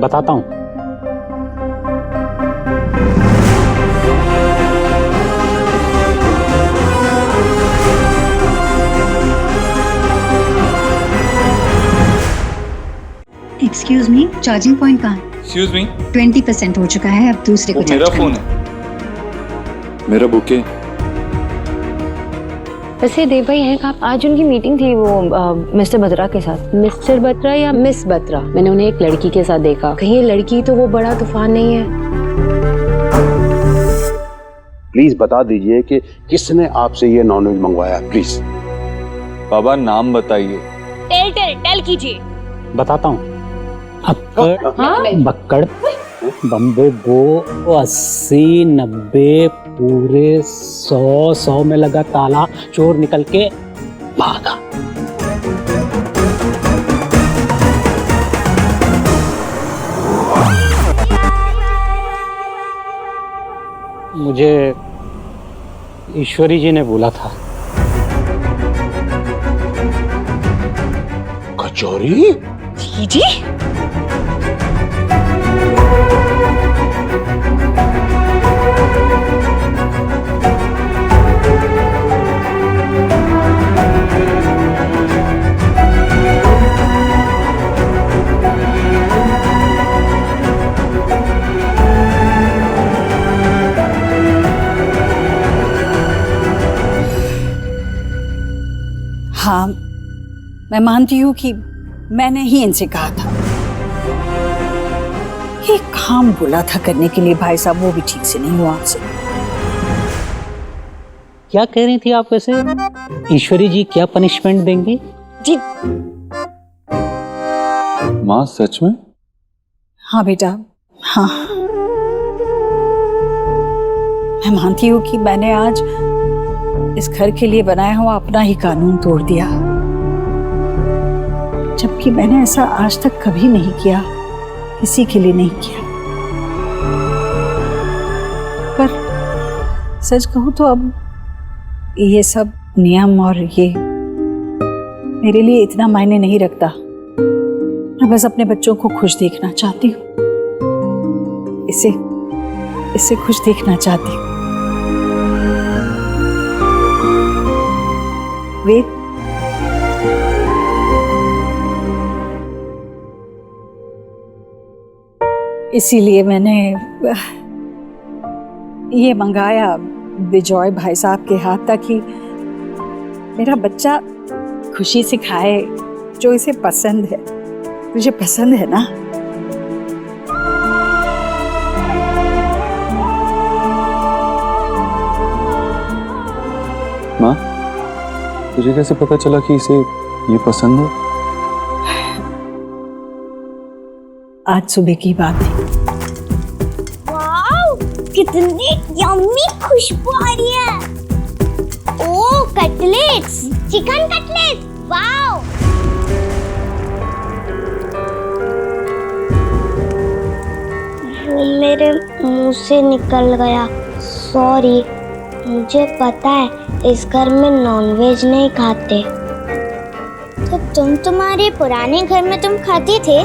बताता हूँ। एक्सक्यूज मी, चार्जिंग पॉइंट कहाँ है? एक्सक्यूज मी, 20% हो चुका है, अब दूसरे को मेरा चार्ज फोन करना। है, मेरा बुके। वैसे देव भाई हैं कहाँ? आज उनकी मीटिंग थी वो मिस्टर बत्रा के साथ। मिस्टर बत्रा या मिस बत्रा? मैंने उन्हें एक लड़की के साथ देखा। कहीं ये लड़की तो वो बड़ा तूफान नहीं है? प्लीज बता दीजिए कि किसने आपसे ये नॉनवेज मंगवाया, प्लीज। बाबा, नाम बताइए। टेल कीजिए। बताता हूँ। अक्कड़, बक्कड़, बम्बे, गो, 80, 90, पूरे 100 में लगा ताला, चोर निकल के भागा। मुझे ईश्वरी जी ने बोला था। कचौरी? जीजी? हाँ, मैं मानती हूँ कि मैंने ही इनसे कहा था। ये काम बोला था करने के लिए भाई साहब, वो भी ठीक से नहीं हुआ आपसे। क्या कह रही थी आप वैसे? ईश्वरी जी क्या पनिशमेंट देंगे? जी माँ सच में? हाँ बेटा, हाँ। मैं मानती हूँ कि मैंने आज इस घर के लिए बनाया हुआ अपना ही कानून तोड़ दिया, जबकि मैंने ऐसा आज तक कभी नहीं किया, किसी के लिए नहीं किया। पर सच कहूँ तो अब ये सब नियम और ये मेरे लिए इतना मायने नहीं रखता। मैं बस अपने बच्चों को खुश देखना चाहती हूँ, इसे खुश देखना चाहती हूँ। वेद, इसीलिए मैंने ये मंगाया विजय भाई साहब के हाथ, ताकि मेरा बच्चा खुशी से खाए जो इसे पसंद है। तुझे पसंद है ना? माँ, तुझे कैसे पता चला कि इसे ये पसंद है? आज सुबह की बात थी। वाओ, कितनी यम्मी खुशबू आ रही है। ओह, कटलेट्स, चिकन कटलेट्स, वाओ। वो मेरे मुंह से निकल गया, सॉरी। मुझे पता है इस घर में नॉनवेज नहीं खाते। तो तुम्हारे पुराने घर में तुम खाते थे?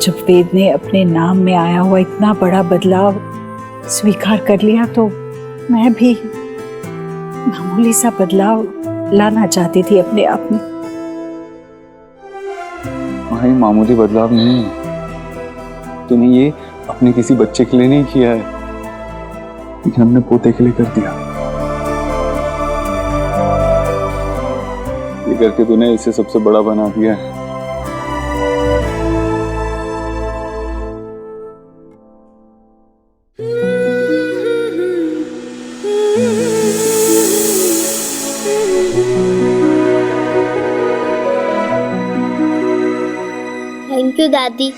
जब वेद ने अपने नाम में आया हुआ इतना बड़ा बदलाव स्वीकार कर लिया, तो मैं भी मामूली सा बदलाव लाना चाहती थी अपने आप में। वहाँ ये मामूली बदलाव नहीं है। तूने ये अपने किसी बच्चे के लिए नहीं किया है, लेकिन हमने पोते के लिए कर दिया। ये करके तूने इसे सबसे बड़ा बना दिया है। थैंक यू दादी।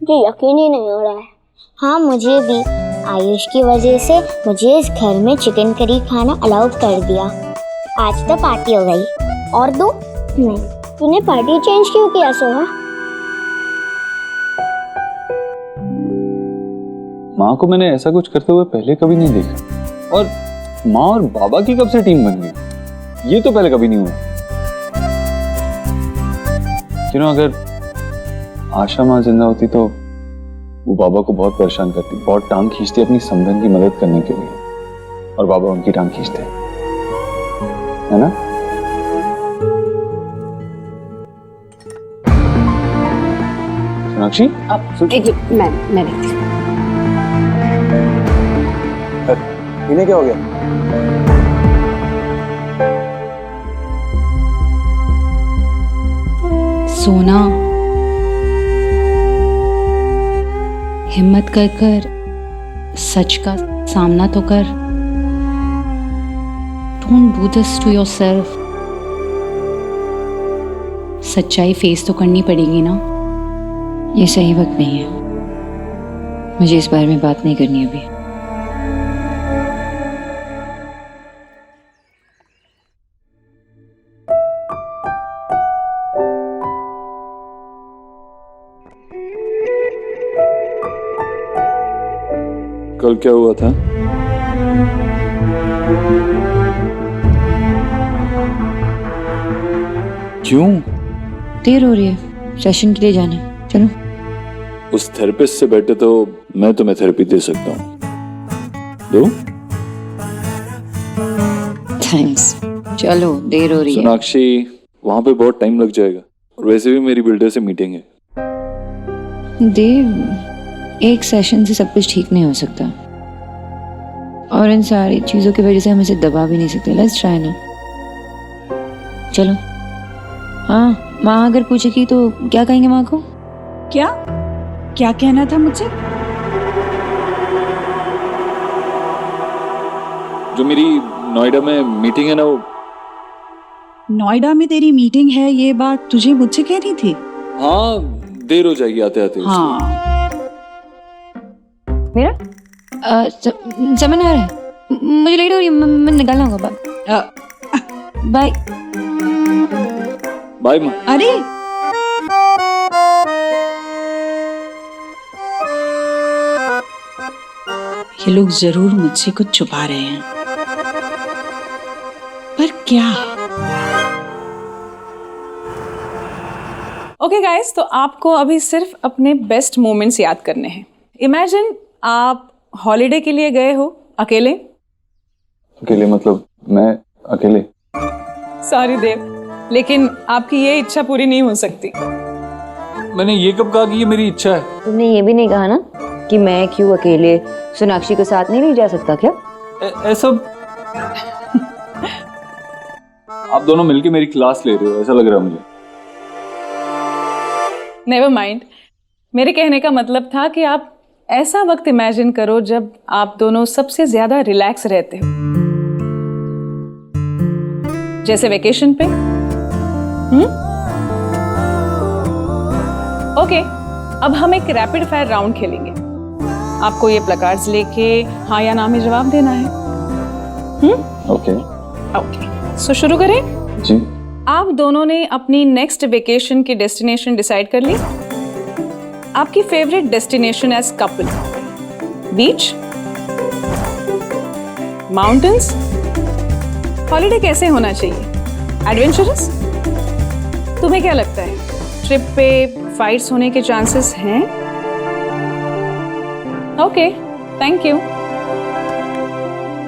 मुझे यकीन ही नहीं हो रहा है। हाँ, मुझे भी आयुष की वजह से मुझे इस घर में चिकन करी खाना अलाउड कर दिया। आज तो पार्टी हो गई। और दो? नहीं। तूने पार्टी चेंज क्यों किया सोहा? माँ को मैंने ऐसा कुछ करते हुए पहले कभी नहीं देखा। और माँ और बाबा की कब से टीम बन गई, ये तो पहले कभी नहीं हुआ। क्यों, अगर आशा माँ जिंदा होती तो वो बाबा को बहुत परेशान करती, बहुत टांग खींचती अपनी समधन की मदद करने के लिए, और बाबा उनकी टांग खींचते, है ना? सोनाक्षी, मैं देखती हूँ। इन्हें क्या हो गया? सोना, हिम्मत कर कर सच का सामना तो कर। Don't do this to yourself. सच्चाई फेस तो करनी पड़ेगी ना। ये सही वक्त नहीं है, मुझे इस बारे में बात नहीं करनी अभी। कल क्या हुआ था? क्यों? देर हो रही है, सेशन के लिए जाना है, चलो। उस थेरेपिस्ट से बेटर तो मैं तुम्हें थेरेपी दे सकता हूँ। दो? थैंक्स, चलो देर हो रही है। सोनाक्षी, वहां पे बहुत टाइम लग जाएगा और वैसे भी मेरी बिल्डर से मीटिंग है। देव, एक सेशन से सब कुछ ठीक नहीं हो सकता और इन सारी चीजों की वजह से हम इसे दबा भी नहीं सकते। लेट्स ट्राई ना, चलो। हाँ, माँ अगर पूछेगी तो क्या कहेंगे माँ को? क्या क्या कहना था मुझसे? जो मेरी नोएडा में मीटिंग है ना, वो नोएडा में तेरी मीटिंग है, ये बात तुझे मुझसे कहनी थी। हाँ, देर हो जाएगी आते आते। हाँ, मेरा समझ नहीं आ रहा है, मुझे लेट हो रही है, मैं निकलना होगा। बाय बाय माँ। अरे ये लोग जरूर मुझसे कुछ छुपा रहे हैं, पर क्या? ओके गाइस, तो आपको अभी सिर्फ अपने बेस्ट मोमेंट्स याद करने हैं। इमेजिन आप हॉलिडे के लिए गए हो अकेले। अकेले मतलब मैं अकेले? सॉरी देव, लेकिन आपकी ये इच्छा पूरी नहीं हो सकती। मैंने ये कब कहा कि ये मेरी इच्छा है? तुमने ये भी नहीं कहा ना कि मैं क्यों अकेले सोनाक्षी के साथ नहीं जा सकता क्या? ऐसा आप दोनों मिलके मेरी क्लास ले रहे हो, ऐसा लग रहा है मुझे। नेवर माइंड, मेरे कहने का मतलब था कि आप ऐसा वक्त इमेजिन करो जब आप दोनों सबसे ज्यादा रिलैक्स रहते हो, जैसे वेकेशन पे। ओके, अब हम एक रैपिड फायर राउंड खेलेंगे। आपको ये प्लकार्ड्स लेके हाँ या ना में जवाब देना है। ओके ओके, सो शुरू करें? जी। आप दोनों ने अपनी नेक्स्ट वेकेशन की डेस्टिनेशन डिसाइड कर ली? आपकी फेवरेट डेस्टिनेशन एज कपल, बीच, माउंटेन्स? हॉलिडे कैसे होना चाहिए? एडवेंचरस? तुम्हें क्या लगता है, ट्रिप पे फाइट्स होने के चांसेस हैं? Okay, thank you.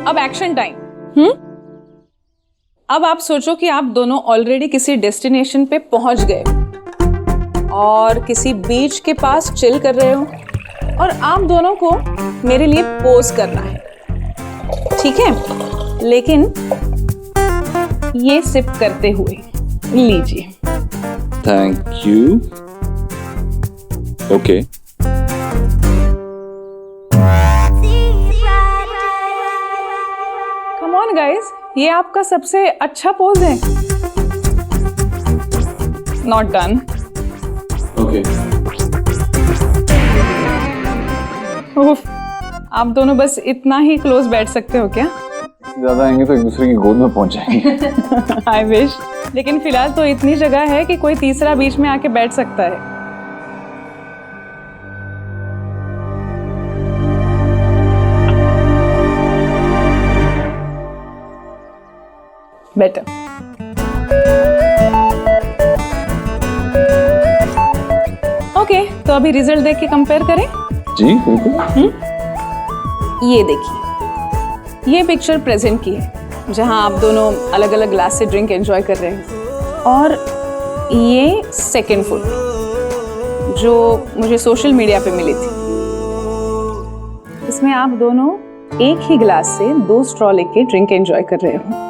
अब एक्शन टाइम। अब आप सोचो कि आप दोनों ऑलरेडी किसी डेस्टिनेशन पे पहुंच गए और किसी बीच के पास चिल कर रहे हो और आप दोनों को मेरे लिए पोज करना है, ठीक है? लेकिन ये सिप करते हुए। लीजिए। Thank you. Okay. Come on guys, ये आपका सबसे अच्छा पोज है। Not done. ओके। उफ, आप दोनों बस इतना ही क्लोज बैठ सकते हो क्या? ज्यादा आएंगे तो एक दूसरे की गोद में पहुंच जाएंगे। आई विश, लेकिन फिलहाल तो इतनी जगह है कि कोई तीसरा बीच में आके बैठ सकता है। बेटर। ओके, तो अभी रिजल्ट देख के कंपेयर करें। जी बिल्कुल। ये देखिए, ये पिक्चर प्रेजेंट की है जहां आप दोनों अलग अलग ग्लास से ड्रिंक एंजॉय कर रहे हैं, और ये सेकंड फोटो जो मुझे सोशल मीडिया पे मिली थी। इसमें आप दोनों एक ही ग्लास से 2 स्ट्रॉ लेके ड्रिंक एंजॉय कर रहे हो।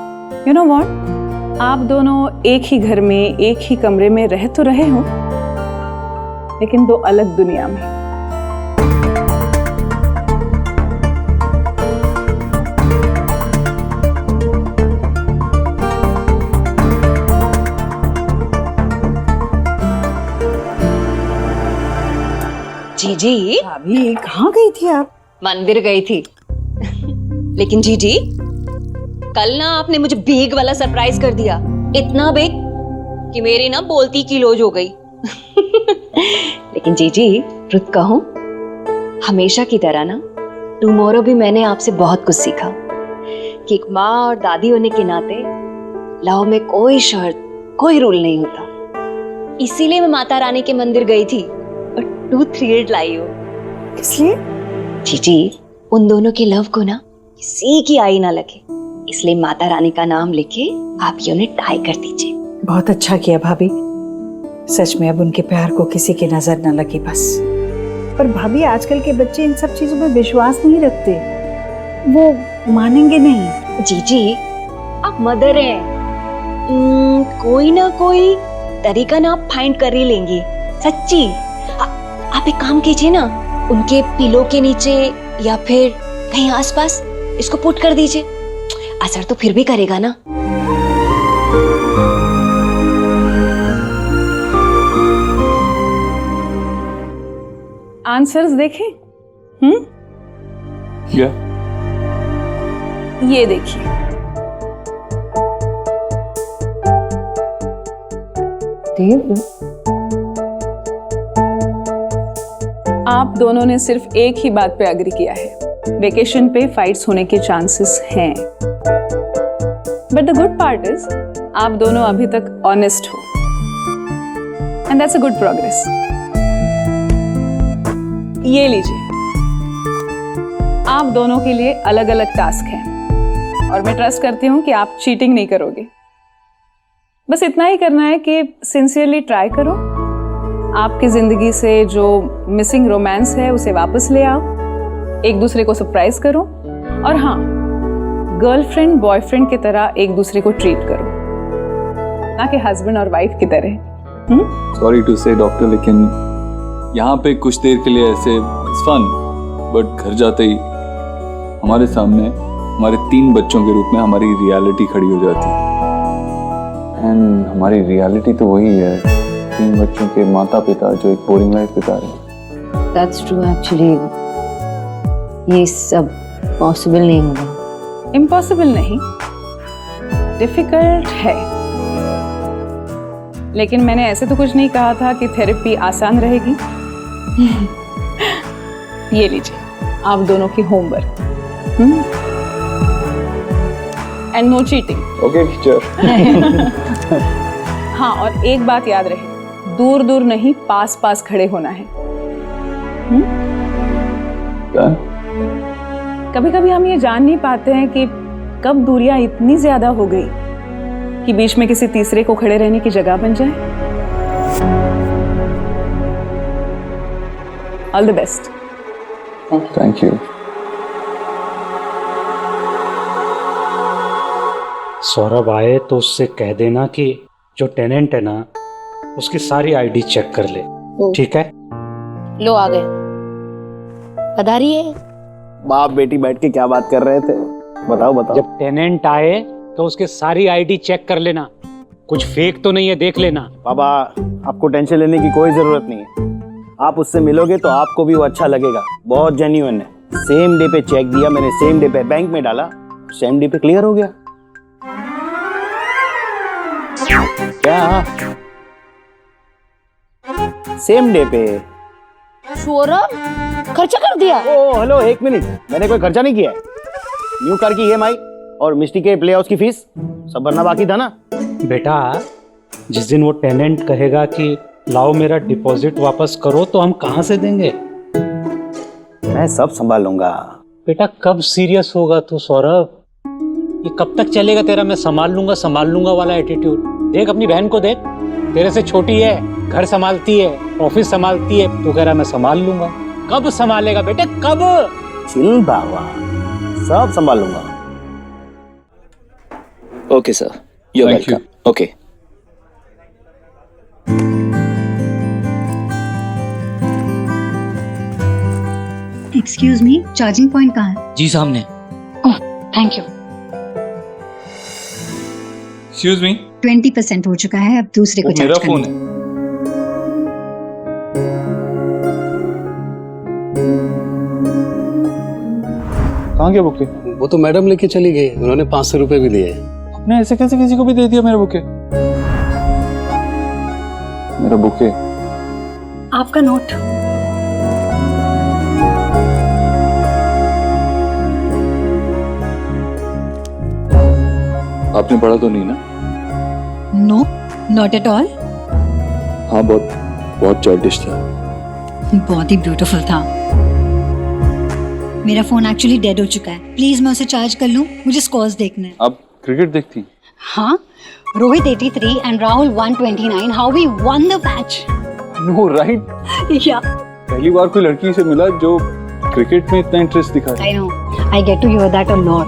यू नो व्हाट, आप दोनों एक ही घर में एक ही कमरे में रह तो रहे हो, लेकिन 2 अलग दुनिया में। जीजी अभी कहाँ गई थी आप? मंदिर गई थी। लेकिन जीजी कल ना आपने मुझे बेग वाला सरप्राइज कर दिया, इतना बेग कि मेरी ना बोलती की लोज हो गई। लेकिन जीजी रुत कहूं, हमेशा की तरह ना टुमारो भी मैंने आपसे बहुत कुछ सीखा कि एक माँ और दादी होने के नाते लव में कोई शर्त कोई रूल नहीं होता। इसीलिए मैं माता रानी के मंदिर गई थी और 2-3 लाई हूँ। किस लिए? जीजी उन दोनों के लव को ना किसी की आई ना लगे, इसलिए माता रानी का नाम लेके आप ये उन्हें टाई कर दीजिए। बहुत अच्छा किया भाभी, सच में अब उनके प्यार को किसी की नजर न लगी बस। पर भाभी आजकल के बच्चे इन सब चीजों में विश्वास नहीं रखते, वो मानेंगे नहीं। जीजी आप मदर हैं, कोई ना कोई तरीका ना आप फाइंड कर ही लेंगी, सच्ची। आप एक काम कीजिए ना, उनके पिलो के नीचे या फिर कहीं आसपास इसको पुट कर दीजिए, असर तो फिर भी करेगा ना। आंसर्स देखें? क्या? ये देखिए, आप दोनों ने सिर्फ एक ही बात पे एग्री किया है, वेकेशन पे फाइट्स होने के चांसेस हैं। But the good part is आप दोनों अभी तक ऑनेस्ट हो, and that's a good progress. ये लीजिए, आप दोनों के लिए अलग अलग टास्क हैं और मैं ट्रस्ट करती हूँ कि आप चीटिंग नहीं करोगे। बस इतना ही करना है कि सिंसियरली ट्राई करो, आपकी जिंदगी से जो मिसिंग रोमांस है उसे वापस ले आओ, एक दूसरे को सरप्राइज करो, और हाँ, गर्लफ्रेंड बॉयफ्रेंड की तरह एक दूसरे को ट्रीट करो, ना कि हस्बैंड और वाइफ की तरह। सॉरी टू से डॉक्टर, लेकिन यहाँ पे कुछ देर के लिए ऐसे फन, बट घर जाते ही हमारे सामने हमारे 3 बच्चों के रूप में हमारी रियलिटी खड़ी हो जाती है। एंड हमारी रियलिटी तो वही है, 3 बच्चों के माता पिता जो एक बोरिंग लाइफ बिता रहे हैं। दैट्स ट्रू एक्चुअली, ये सब पॉसिबल नहीं होगा। इम्पॉसिबल नहीं, डिफिकल्ट है, लेकिन मैंने ऐसे तो कुछ नहीं कहा था कि थेरेपी आसान रहेगी। ये लीजिए आप दोनों की homework, and no cheating. Okay teacher. हाँ, और एक बात याद रहे, दूर दूर नहीं, पास पास खड़े होना है। क्या? कभी कभी हम ये जान नहीं पाते हैं कि कब दूरियां इतनी ज्यादा हो गई कि बीच में किसी तीसरे को खड़े रहने की जगह बन जाए। All the best. Thank you. Saurabh आए तो उससे कह देना कि जो टेनेंट है ना उसकी सारी आईडी चेक कर ले, ठीक है? लो आ गए, पधारिए। बाप बेटी बैठ के क्या बात कर रहे थे, बताओ बताओ। जब टेनेंट आए तो उसके सारी आईडी चेक कर लेना, कुछ फेक तो नहीं है देख लेना। बाबा आपको टेंशन लेने की कोई जरूरत नहीं है, आप उससे मिलोगे तो आपको भी वो अच्छा लगेगा, बहुत जेन्युइन है। सेम डे पे चेक दिया मैंने, सेम डे पे बैंक में डाला, सेम डे पे क्लियर हो गया। क्या? सेम डे पे। सौरभ खर्चा कर दिया? ओ हेलो, 1 मिनट, मैंने कोई खर्चा नहीं किया है। न्यू कार की EMI और मिस्टी के प्ले हाउस की फीस सब भरना बाकी था ना। बेटा जिस दिन वो टेनेंट कहेगा कि लाओ मेरा डिपॉजिट वापस करो, तो हम कहाँ से देंगे? मैं सब संभाल लूंगा। बेटा कब सीरियस होगा तू सौरभ? ये कब तक चलेगा तेरा मैं संभाल लूंगा वाला एटीट्यूड? देख अपनी बहन को देख, तेरे से छोटी है, घर संभालती है, ऑफिस संभालती है, तू कह रहा मैं संभाल लूंगा। कब संभालेगा बेटे, कब? चिल बाबा, सब संभाल लूंगा। Okay sir, you are welcome. Okay. Excuse me, charging point कहाँ है? जी सामने। Oh thank you. Excuse me, 20% हो चुका है, अब दूसरे को मेरा चार्ज फोन करना है। कहाँ गया बुके? वो तो मैडम लेके चली गई, उन्होंने 500 रुपए भी दिए। आपने ऐसे कैसे किसी को भी दे दिया मेरा बुके? मेरा बुके। आपका नोट। आपने पढ़ा तो नहीं ना? No, not at all. हाँ, बहुत बहुत चाइल्डिश था। बहुत ही ब्यूटीफुल था। मेरा फोन एक्चुअली डेड हो चुका है, प्लीज मैं उसे चार्ज कर लूं, मुझे स्कोर्स देखने हैं। आप क्रिकेट देखती? हाँ, Rohit 83 and Rahul 129, how we won the match. No right. या पहली बार कोई लड़की से मिला जो क्रिकेट में इतना इंटरेस्ट दिखा रही। I know, I get to hear that a lot.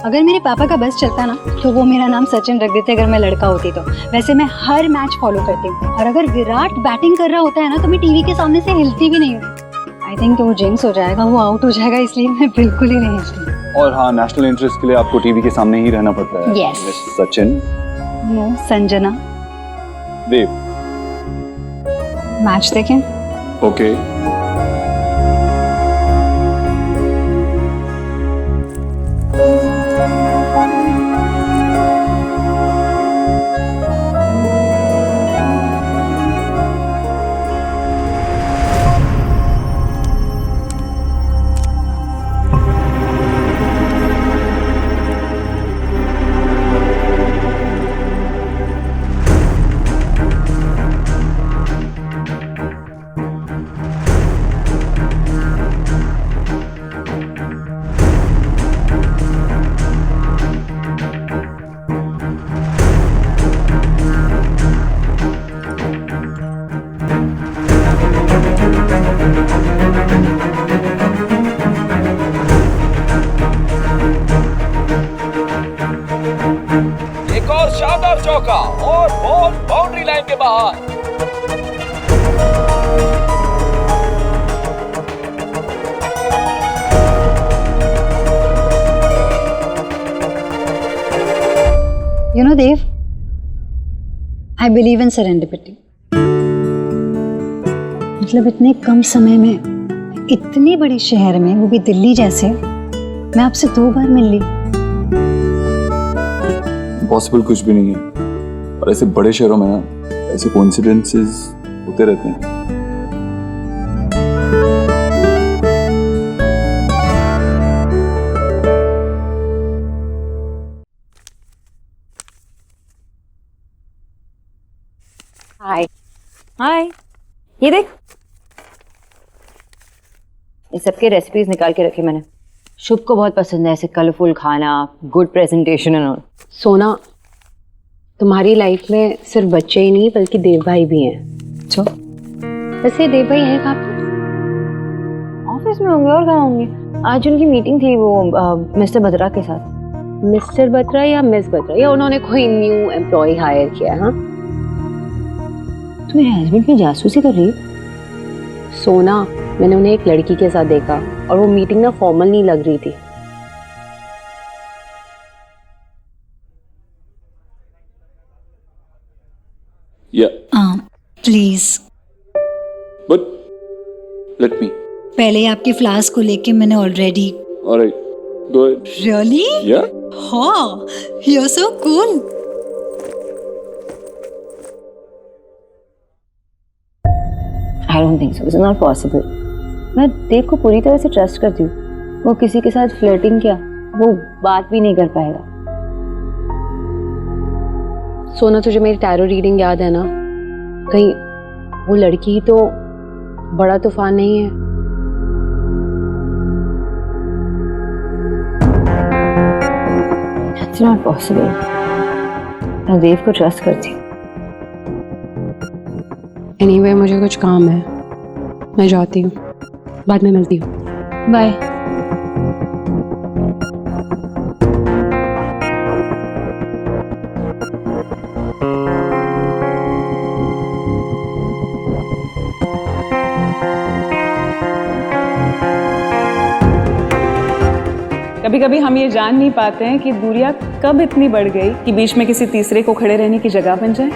अगर मेरे पापा का बस चलता ना तो वो मेरा नाम सचिन रख देते अगर मैं लड़का होती तो। वैसे मैं हर मैच फॉलो करती हूँ, और अगर विराट बैटिंग कर रहा होता है ना तो मैं टीवी के सामने से हिलती भी नहीं हूँ। आई थिंक वो जिंक्स हो जाएगा, वो आउट हो जाएगा, इसलिए मैं बिल्कुल ही नहीं हिलती। और हाँ, नेशनल इंटरेस्ट के लिए आपको टीवी के सामने ही रहना पड़ता है। Yes. Miss Sachin. No, Sanjana. Dev. Match देखें? ओके। एक और शानदार चौका और बॉल बाउंड्री लाइन के बाहर। You know, Dev, I believe in serendipity. मतलब इतने कम समय में इतनी बड़ी शहर में, वो भी दिल्ली जैसे, मैं आपसे 2 बार मिल ली। पॉसिबल कुछ भी नहीं है, और ऐसे बड़े शहरों में ना ऐसे कोइंसिडेंसेस होते रहते हैं। हाय हाय, ये देख, ये सबके रेसिपीज निकाल के रखी मैंने। शुभ को बहुत पसंद है ऐसे कलरफुल खाना, गुड प्रेजेंटेशन एंड ऑल। सोना, तुम्हारी लाइफ में सिर्फ बच्चे ही नहीं बल्कि देव भाई भी हैं। अच्छा, वैसे देव भाई है कहाँ पे? ऑफिस में होंगे, और कहाँ होंगे। आज उनकी मीटिंग थी वो मिस्टर बत्रा के साथ। मिस्टर बत्रा या मिस बत्रा, या उन्होंने कोई न्यू एम्प्लॉय हायर किया है? हाँ, तुम मेरे हस्बैंड की जासूसी कर रही हो? सोना, मैंने उन्हें एक लड़की के साथ देखा और वो मीटिंग ना फॉर्मल नहीं लग रही थी। Please, but let me. पहले आपके फ्लास को लेके मैंने already. Alright, go ahead. Really? Yeah? हाँ, you are so cool. I don't think so. It's not possible. मैं देव को पूरी तरह से ट्रस्ट करती हूँ। वो किसी के साथ फ्लर्टिंग किया, वो बात भी नहीं कर पाएगा। सोना, तुझे मेरी टैरो रीडिंग याद है ना? कहीं वो लड़की तो बड़ा तूफान नहीं है? It's not possible. मैं देव को ट्रस्ट करती हूँ। एनीवे, मुझे कुछ काम है, मैं जाती हूँ, बाद में मिलती हूँ। बाय। कभी कभी हम ये जान नहीं पाते हैं कि दूरियां कब इतनी बढ़ गई कि बीच में किसी तीसरे को खड़े रहने की जगह बन जाए।